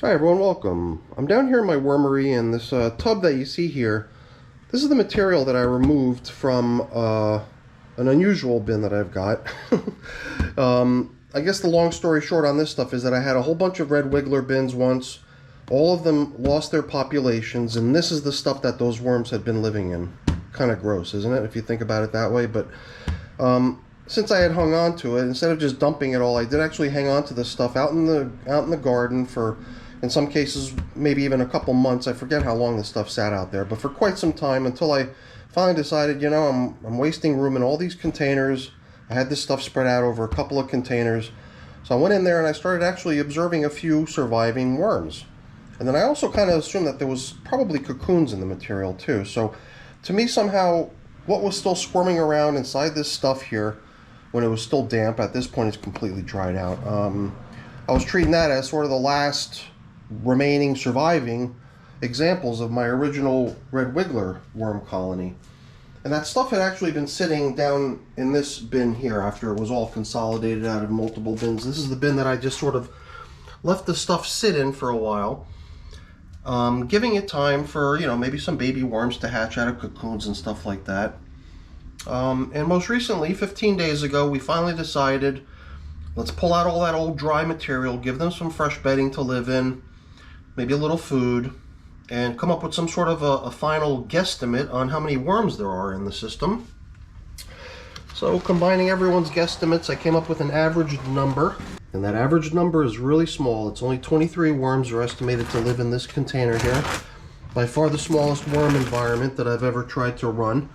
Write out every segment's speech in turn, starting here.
Hi everyone, welcome. I'm down here in my wormery, and this tub that you see here, this is the material that I removed from an unusual bin that I've got. I guess the long story short on this stuff is that I had a whole bunch of red wiggler bins once. All of them lost their populations, and this is the stuff that those worms had been living in. Kind of gross, isn't it, if you think about it that way? But since I had hung on to it, instead of just dumping it all, I did actually hang on to this stuff out in the garden for, in some cases, maybe even a couple months. I forget how long this stuff sat out there, but for quite some time, until I finally decided, you know, I'm wasting room in all these containers. I had this stuff spread out over a couple of containers. So I went in there and I started actually observing a few surviving worms. And then I also kind of assumed that there was probably cocoons in the material too. So to me, somehow, what was still squirming around inside this stuff here when it was still damp, at this point it's completely dried out. I was treating that as sort of the last remaining surviving examples of my original red wiggler worm colony. And that stuff had actually been sitting down in this bin here after it was all consolidated out of multiple bins. This is the bin that I just sort of left the stuff sit in for a while, giving it time for, you know, maybe some baby worms to hatch out of cocoons and stuff like that. And most recently, 15 days ago, we finally decided, let's pull out all that old dry material, give them some fresh bedding to live in, maybe a little food, and come up with some sort of a final guesstimate on how many worms there are in the system. So combining everyone's guesstimates, I came up with an average number, and that average number is really small. It's only 23 worms are estimated to live in this container here. By far the smallest worm environment that I've ever tried to run.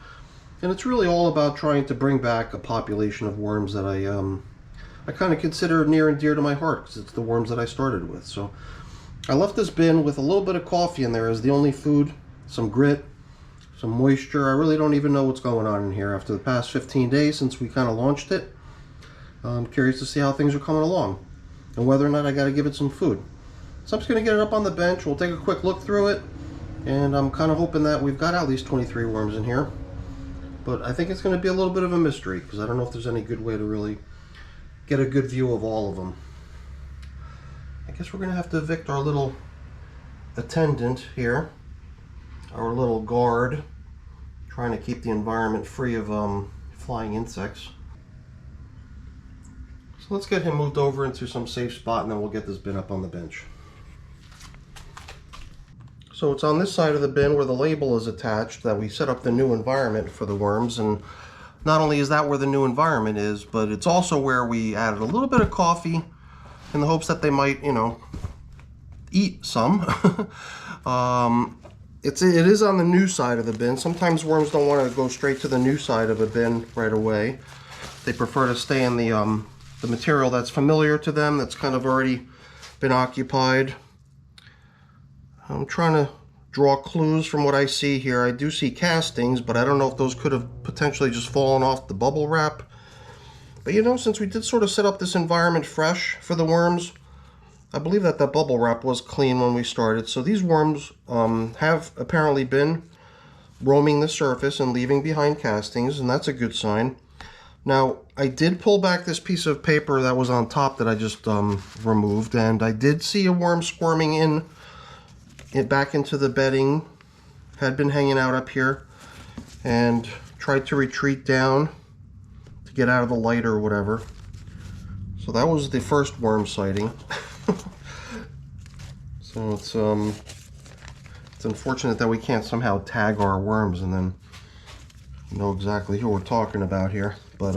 And it's really all about trying to bring back a population of worms that I kind of consider near and dear to my heart, because it's the worms that I started with. So I left this bin with a little bit of coffee in there as the only food, some grit, some moisture. I really don't even know what's going on in here after the past 15 days since we kind of launched it. I'm curious to see how things are coming along and whether or not I got to give it some food. So I'm just going to get it up on the bench. We'll take a quick look through it, and I'm kind of hoping that we've got at least 23 worms in here. But I think it's going to be a little bit of a mystery, because I don't know if there's any good way to really get a good view of all of them. I guess we're going to have to evict our little attendant here, our little guard, trying to keep the environment free of flying insects. So let's get him moved over into some safe spot, and then we'll get this bin up on the bench. So it's on this side of the bin where the label is attached that we set up the new environment for the worms. And not only is that where the new environment is, but it's also where we added a little bit of coffee in the hopes that they might, you know, eat some. It is on the new side of the bin. Sometimes worms don't want to go straight to the new side of a bin right away. They prefer to stay in the material that's familiar to them, that's kind of already been occupied. I'm trying to draw clues from what I see here. I do see castings, but I don't know if those could have potentially just fallen off the bubble wrap. But you know, since we did sort of set up this environment fresh for the worms, I believe that that bubble wrap was clean when we started. So these worms have apparently been roaming the surface and leaving behind castings, and that's a good sign. Now, I did pull back this piece of paper that was on top that I just removed, and I did see a worm squirming in back into the bedding. Had been hanging out up here and tried to retreat down to get out of the light or whatever. So that was the first worm sighting. So it's unfortunate that we can't somehow tag our worms and then know exactly who we're talking about here. But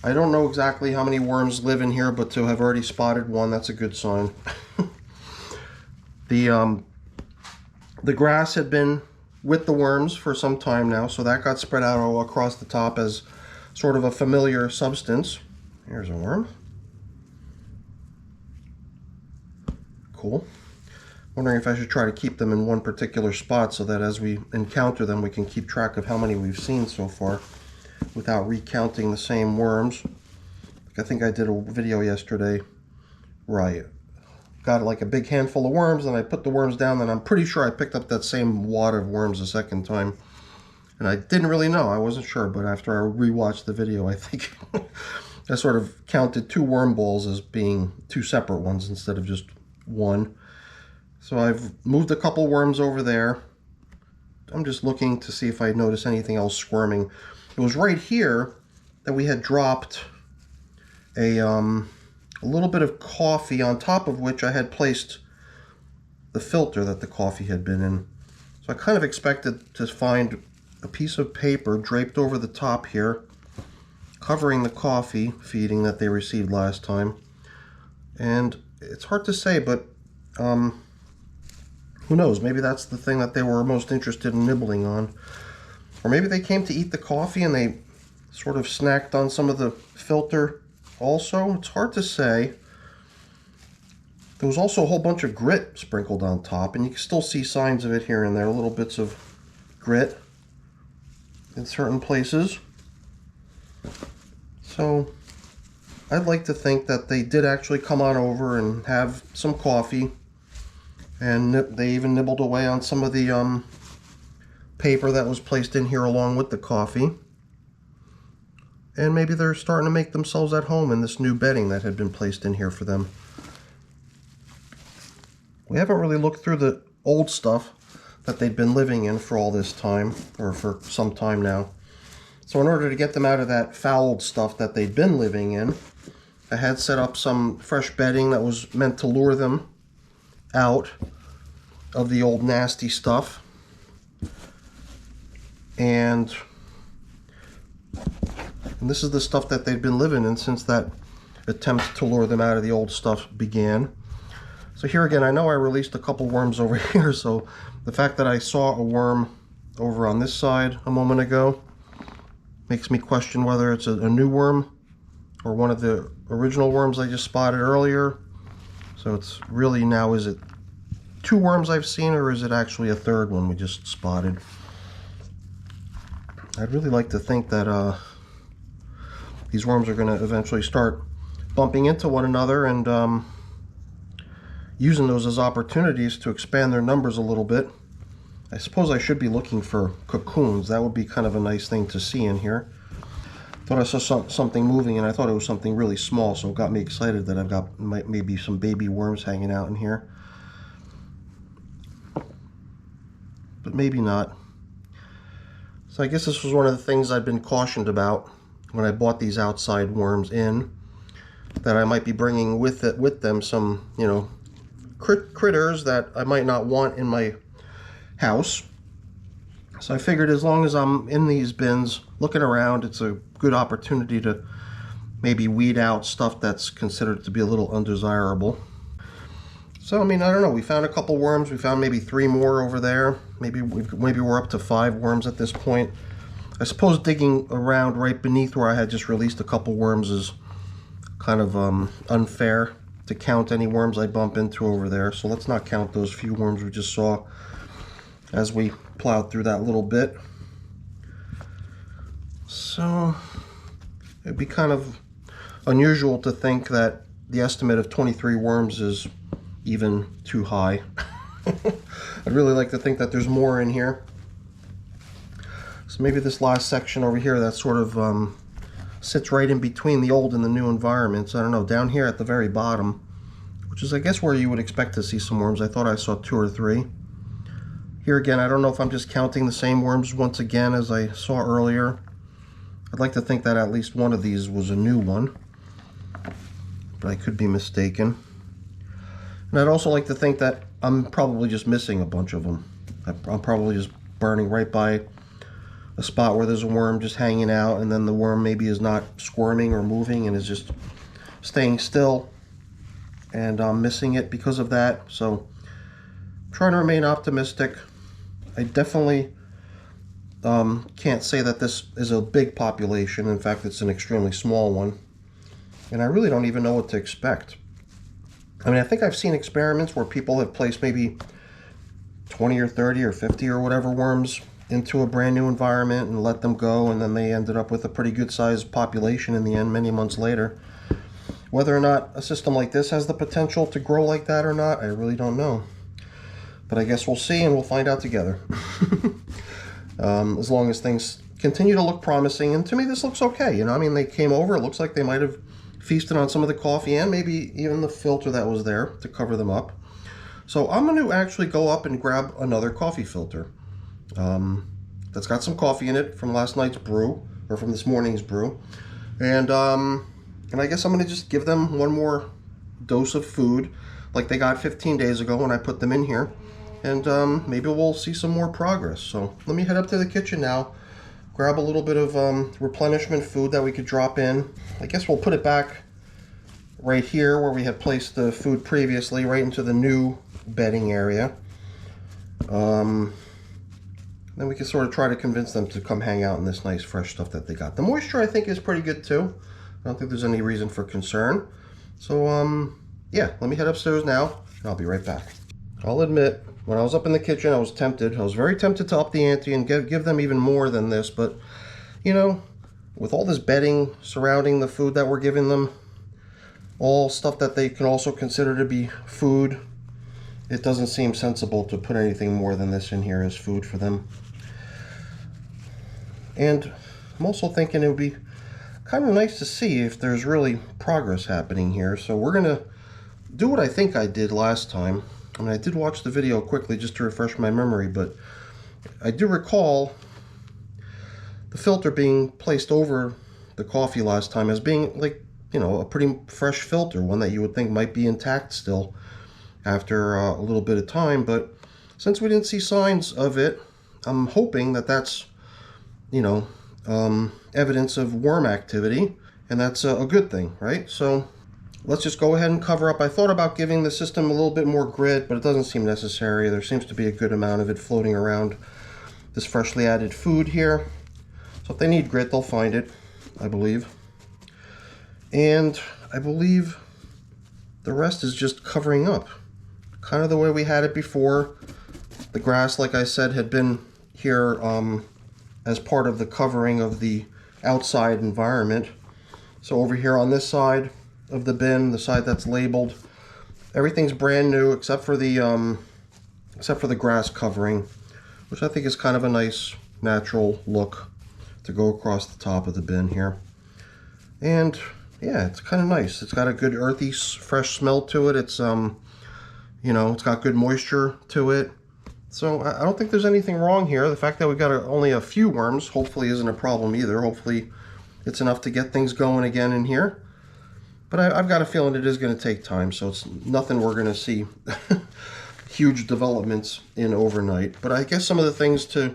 I don't know exactly how many worms live in here, but to have already spotted one, that's a good sign. The grass had been with the worms for some time now, so that got spread out all across the top as sort of a familiar substance. Here's a worm. Cool. Wondering if I should try to keep them in one particular spot so that as we encounter them, we can keep track of how many we've seen so far without recounting the same worms. I think I did a video yesterday where I got like a big handful of worms, and I put the worms down, and I'm pretty sure I picked up that same wad of worms a second time. And I didn't really know, I wasn't sure, but after I rewatched the video, I think I sort of counted 2 worm balls as being 2 separate ones instead of just one. So I've moved a couple worms over there. I'm just looking to see if I notice anything else squirming. It was right here that we had dropped a little bit of coffee, on top of which I had placed the filter that the coffee had been in. So I kind of expected to find a piece of paper draped over the top here, covering the coffee feeding that they received last time. And it's hard to say, but who knows? Maybe that's the thing that they were most interested in nibbling on. Or maybe they came to eat the coffee and they sort of snacked on some of the filter also. It's hard to say. There was also a whole bunch of grit sprinkled on top, and you can still see signs of it here and there, little bits of grit in certain places. So I'd like to think that they did actually come on over and have some coffee, and they even nibbled away on some of the paper that was placed in here along with the coffee. And maybe they're starting to make themselves at home in this new bedding that had been placed in here for them. We haven't really looked through the old stuff that they'd been living in for all this time, or for some time now. So in order to get them out of that fouled stuff that they'd been living in, I had set up some fresh bedding that was meant to lure them out of the old nasty stuff. And this is the stuff that they've been living in since that attempt to lure them out of the old stuff began. So here again, I know I released a couple worms over here, so the fact that I saw a worm over on this side a moment ago makes me question whether it's a new worm or one of the original worms I just spotted earlier. So it's really now, is it two worms I've seen, or is it actually a third one we just spotted? I'd really like to think that these worms are going to eventually start bumping into one another and using those as opportunities to expand their numbers a little bit. I suppose I should be looking for cocoons. That would be kind of a nice thing to see in here. Thought I saw something moving, and I thought it was something really small, so it got me excited that I've got maybe some baby worms hanging out in here. But maybe not. So I guess this was one of the things I'd been cautioned about when I bought these outside worms in, that I might be bringing with them some, you know, critters that I might not want in my house. So I figured as long as I'm in these bins looking around, it's a good opportunity to maybe weed out stuff that's considered to be a little undesirable. So I mean, I don't know, we found a couple worms. We found maybe 3 more over there. Maybe we're up to 5 worms at this point. I suppose digging around right beneath where I had just released a couple worms is kind of unfair to count any worms I bump into over there. So let's not count those few worms we just saw as we plowed through that little bit. So it'd be kind of unusual to think that the estimate of 23 worms is even too high. I'd really like to think that there's more in here. So maybe this last section over here that sort of sits right in between the old and the new environments. I don't know, down here at the very bottom, which is I guess where you would expect to see some worms. I thought I saw 2 or 3. Here again, I don't know if I'm just counting the same worms once again as I saw earlier. I'd like to think that at least one of these was a new one, but I could be mistaken. And I'd also like to think that I'm probably just missing a bunch of them. I'm probably just burning right by a spot where there's a worm just hanging out, and then the worm maybe is not squirming or moving and is just staying still, and I'm missing it because of that. So I'm trying to remain optimistic. I definitely can't say that this is a big population. In fact, it's an extremely small one, and I really don't even know what to expect. I mean, I think I've seen experiments where people have placed maybe 20 or 30 or 50 or whatever worms into a brand new environment and let them go, and then they ended up with a pretty good sized population in the end many months later. Whether or not a system like this has the potential to grow like that or not, I really don't know. But I guess we'll see, and we'll find out together. As long as things continue to look promising, and to me this looks okay. You know, I mean, they came over, it looks like they might have feasted on some of the coffee and maybe even the filter that was there to cover them up. So I'm going to actually go up and grab another coffee filter that's got some coffee in it from last night's brew, or from this morning's brew. And I guess I'm going to just give them one more dose of food like they got 15 days ago when I put them in here. And maybe we'll see some more progress. So let me head up to the kitchen now, grab a little bit of replenishment food that we could drop in. I guess we'll put it back right here where we had placed the food previously, right into the new bedding area. Then we can sort of try to convince them to come hang out in this nice fresh stuff that they got. The moisture I think is pretty good too. I don't think there's any reason for concern. So yeah, let me head upstairs now and I'll be right back. I'll admit, when I was up in the kitchen, I was tempted. I was very tempted to up the ante and give them even more than this, but you know, with all this bedding surrounding the food that we're giving them, all stuff that they can also consider to be food, it doesn't seem sensible to put anything more than this in here as food for them. And I'm also thinking it would be kind of nice to see if there's really progress happening here. So we're going to do what I think I did last time. I mean, I did watch the video quickly just to refresh my memory, but I do recall the filter being placed over the coffee last time as being, like, you know, a pretty fresh filter, one that you would think might be intact still after a little bit of time. But since we didn't see signs of it, I'm hoping that that's, you know, evidence of worm activity, and that's a good thing, right? So let's just go ahead and cover up. I thought about giving the system a little bit more grit, but it doesn't seem necessary. There seems to be a good amount of it floating around this freshly added food here. So if they need grit, they'll find it, I believe. And I believe the rest is just covering up, kind of the way we had it before. The grass, like I said, had been here as part of the covering of the outside environment. So over here on this side of the bin, the side that's labeled, everything's brand new except for the grass covering, which I think is kind of a nice natural look to go across the top of the bin here. And yeah, it's kind of nice. It's got a good earthy, fresh smell to it. It's you know, it's got good moisture to it. So I don't think there's anything wrong here. The fact that we've got only a few worms hopefully isn't a problem either. Hopefully it's enough to get things going again in here. But I've got a feeling it is going to take time, so it's nothing we're going to see huge developments in overnight. But I guess some of the things to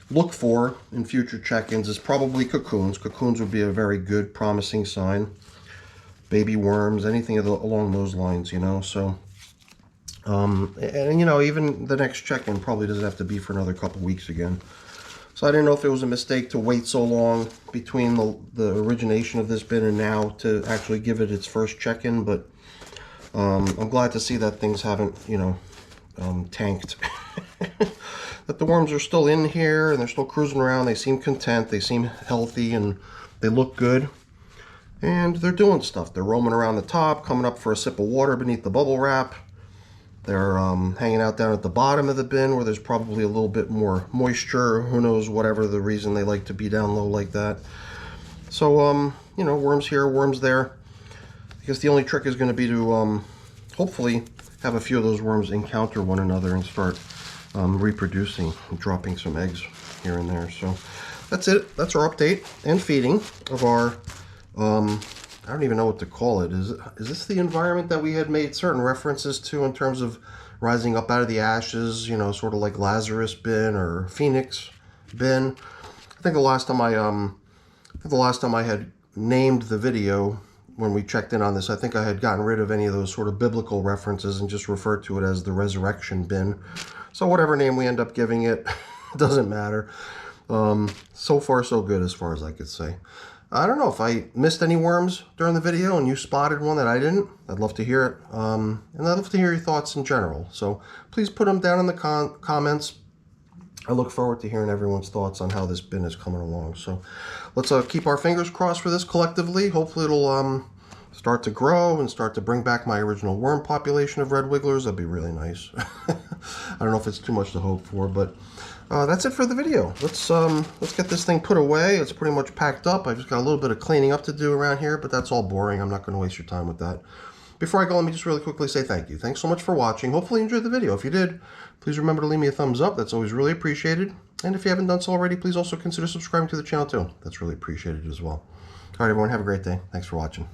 look for in future check-ins is probably cocoons. Cocoons would be a very good, promising sign. Baby worms, anything along those lines, you know. So, and you know, even the next check-in probably doesn't have to be for another couple weeks again. So I didn't know if it was a mistake to wait so long between the origination of this bin and now to actually give it its first check-in, but I'm glad to see that things haven't, you know, tanked. That the worms are still in here and they're still cruising around. They seem content, they seem healthy, and they look good. And they're doing stuff. They're roaming around the top, coming up for a sip of water beneath the bubble wrap. They're hanging out down at the bottom of the bin where there's probably a little bit more moisture. Who knows, whatever the reason they like to be down low like that. So, you know, worms here, worms there. I guess the only trick is going to be to hopefully have a few of those worms encounter one another and start reproducing and dropping some eggs here and there. So that's it. That's our update and feeding of our I don't even know what to call it. Is this the environment that we had made certain references to in terms of rising up out of the ashes, you know, sort of like Lazarus bin or Phoenix bin? I think the last time I had named the video when we checked in on this, I think I had gotten rid of any of those sort of biblical references and just referred to it as the resurrection bin. So whatever name we end up giving it, doesn't matter. So far so good as far as I could say. I don't know if I missed any worms during the video and you spotted one that I didn't. I'd love to hear it. And I'd love to hear your thoughts in general. So please put them down in the comments. I look forward to hearing everyone's thoughts on how this bin is coming along. So let's keep our fingers crossed for this collectively. Hopefully it'll start to grow and start to bring back my original worm population of red wigglers. That'd be really nice. I don't know if it's too much to hope for, but that's it for the video. Let's get this thing put away. It's pretty much packed up. I've just got a little bit of cleaning up to do around here, but that's all boring. I'm not going to waste your time with that. Before I go, let me just really quickly say thank you. Thanks so much for watching. Hopefully you enjoyed the video. If you did, please remember to leave me a thumbs up. That's always really appreciated. And if you haven't done so already, please also consider subscribing to the channel too. That's really appreciated as well. All right, everyone, have a great day. Thanks for watching.